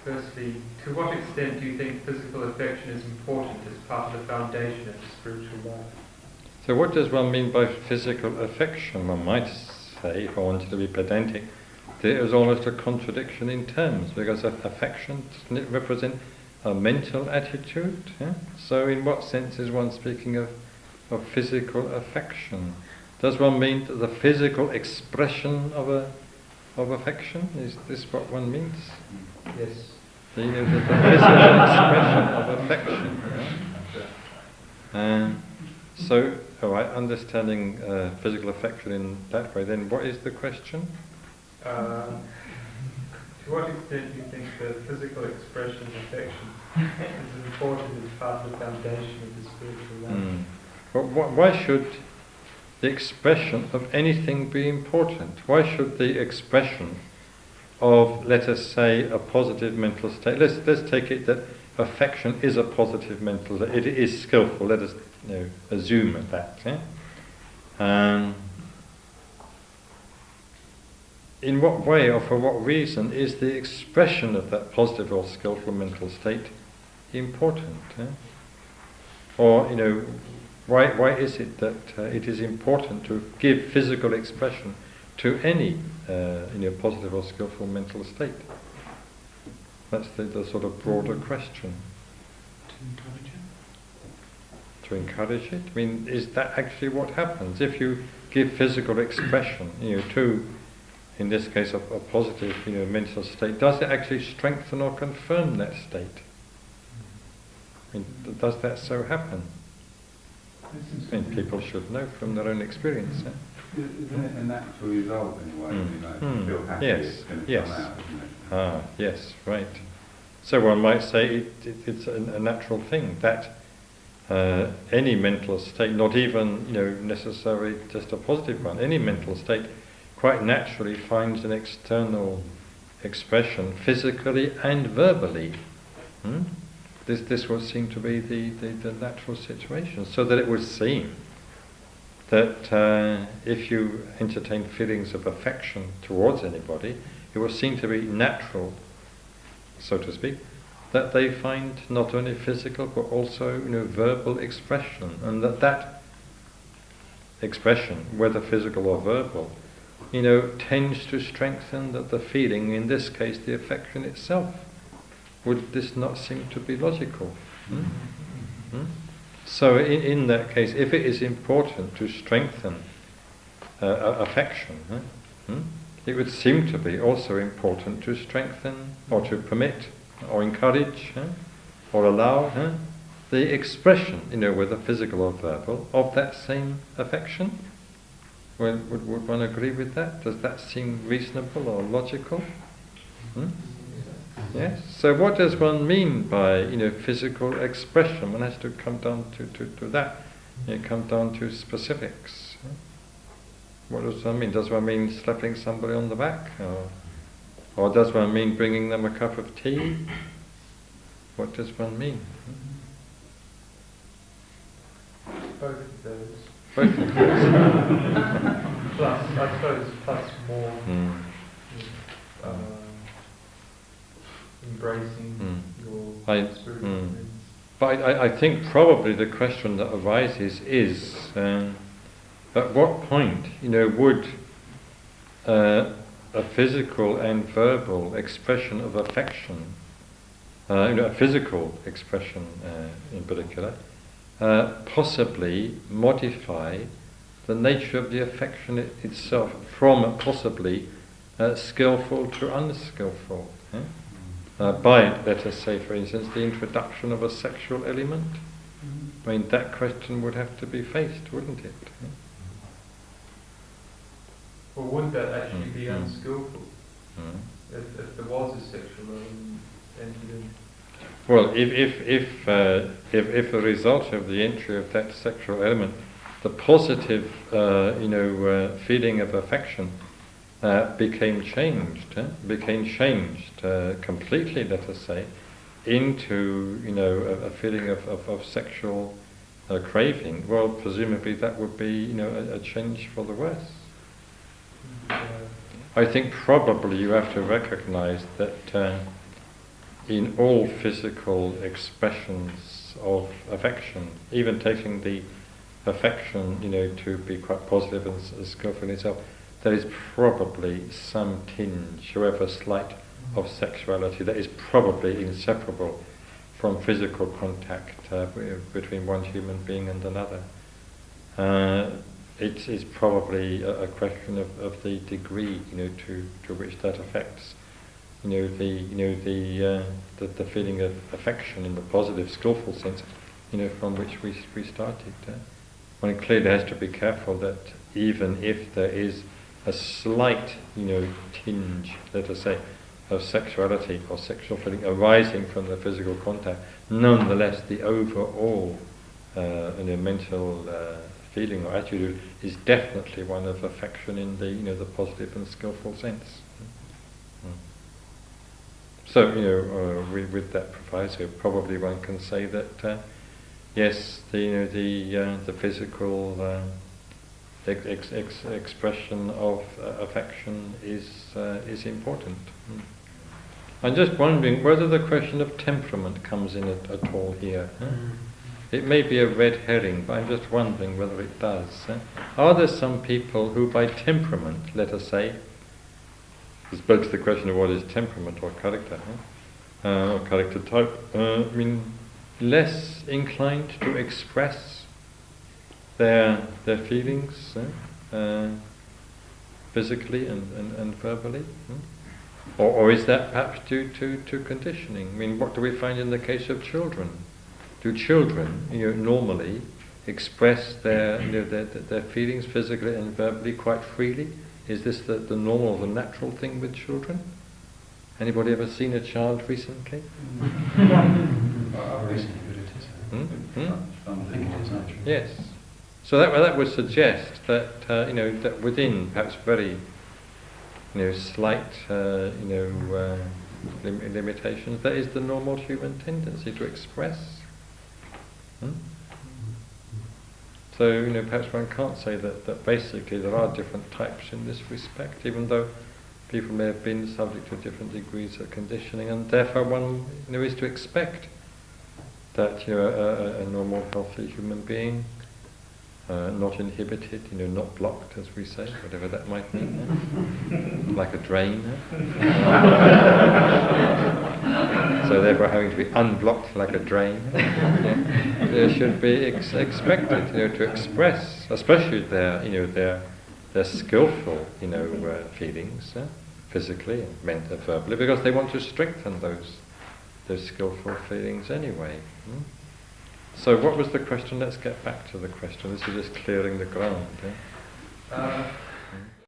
Firstly, to what extent do you think physical affection is important as part of the foundation of the spiritual life? So what does one mean by physical affection? One might say, if I wanted to be pedantic, there is almost a contradiction in terms, because affection, doesn't it represent a mental attitude? Yeah? So in what sense is one speaking of physical affection? Does one mean the physical expression of affection? Is this what one means? Yes. The physical expression of affection. Yeah? So, understanding physical affection in that way, then what is the question? To what extent do you think the physical expression of affection is important as part of the foundation of the spiritual life? Well, why should the expression of anything be important? Why should the expression of, let us say, a positive mental state, let's take it that affection is a positive mental state, it is skillful, let us assume at that. Yeah? In what way or for what reason is the expression of that positive or skillful mental state important? Or, why is it that it is important to give physical expression to any positive or skillful mental state? That's the sort of broader question. To encourage it? I mean, is that actually what happens? If you give physical expression, to, in this case, a positive, mental state, does it actually strengthen or confirm that state? I mean, does that so happen? I mean, people should know from their own experience. Isn't it a natural result in a way? If you feel happy, it's going to come out, isn't it? Yes, right. So one might say it's a natural thing that any mental state, not even necessarily just a positive one, any mental state quite naturally finds an external expression physically and verbally. This would seem to be the natural situation, so that it would seem that if you entertain feelings of affection towards anybody, it would seem to be natural, so to speak, that they find not only physical but also verbal expression, and that expression, whether physical or verbal, tends to strengthen the feeling, in this case the affection itself. Would this not seem to be logical? So in that case, if it is important to strengthen affection, it would seem to be also important to strengthen or to permit or encourage or allow the expression, whether physical or verbal, of that same affection. Would one agree with that? Does that seem reasonable or logical? Yes. So what does one mean by physical expression? One has to come down to that. Come down to specifics. What does one mean? Does one mean slapping somebody on the back, or does one mean bringing them a cup of tea? What does one mean? Both of those. Both of those. Plus, I suppose, more embracing your spiritual needs. But I think probably the question that arises is, at what point, would a physical and verbal expression of affection, a physical expression in particular, possibly modify the nature of the affection itself from possibly skillful to unskillful? By, let us say, for instance, the introduction of a sexual element. I mean, that question would have to be faced, wouldn't it? Well, would that actually be unskillful? If there was a sexual element entered in? Well, if a result of the entry of that sexual element, the positive, feeling of affection became changed completely, let us say, into a feeling of sexual craving. Well, presumably that would be a change for the worse. I think probably you have to recognize that in all physical expressions of affection, even taking the affection, to be quite positive and skillful in itself, there is probably some tinge, however slight, of sexuality that is probably inseparable from physical contact between one human being and another. It's probably a question of the degree, to which that affects, the feeling of affection in the positive, skillful sense, from which we started. One clearly has to be careful that even if there is a slight, tinge, let us say, of sexuality or sexual feeling arising from the physical contact, nonetheless the overall mental feeling or attitude is definitely one of affection in the positive and skillful sense. So with that proviso, probably one can say that yes, the physical expression of affection is important. I'm just wondering whether the question of temperament comes in at all here. It may be a red herring, but I'm just wondering whether it does. Are there some people who by temperament, let us say, this begs the question of what is temperament or character, or character type, less inclined to express their feelings physically and verbally? Or is that perhaps due to conditioning? What do we find in the case of children? Do children, normally express their feelings physically and verbally quite freely? Is this the normal, the natural thing with children? Anybody ever seen a child recently? Yes. So that would suggest that that within perhaps very slight limitations, there is the normal human tendency to express. So perhaps one can't say that basically there are different types in this respect, even though people may have been subject to different degrees of conditioning, and therefore one is to expect that a normal, healthy human being, not inhibited, not blocked, as we say, whatever that might mean, like a drain. So therefore, having to be unblocked like a drain, there should be expected, to express, especially their skillful, feelings, physically and verbally, because they want to strengthen those skillful feelings anyway. So what was the question? Let's get back to the question. This is just clearing the ground.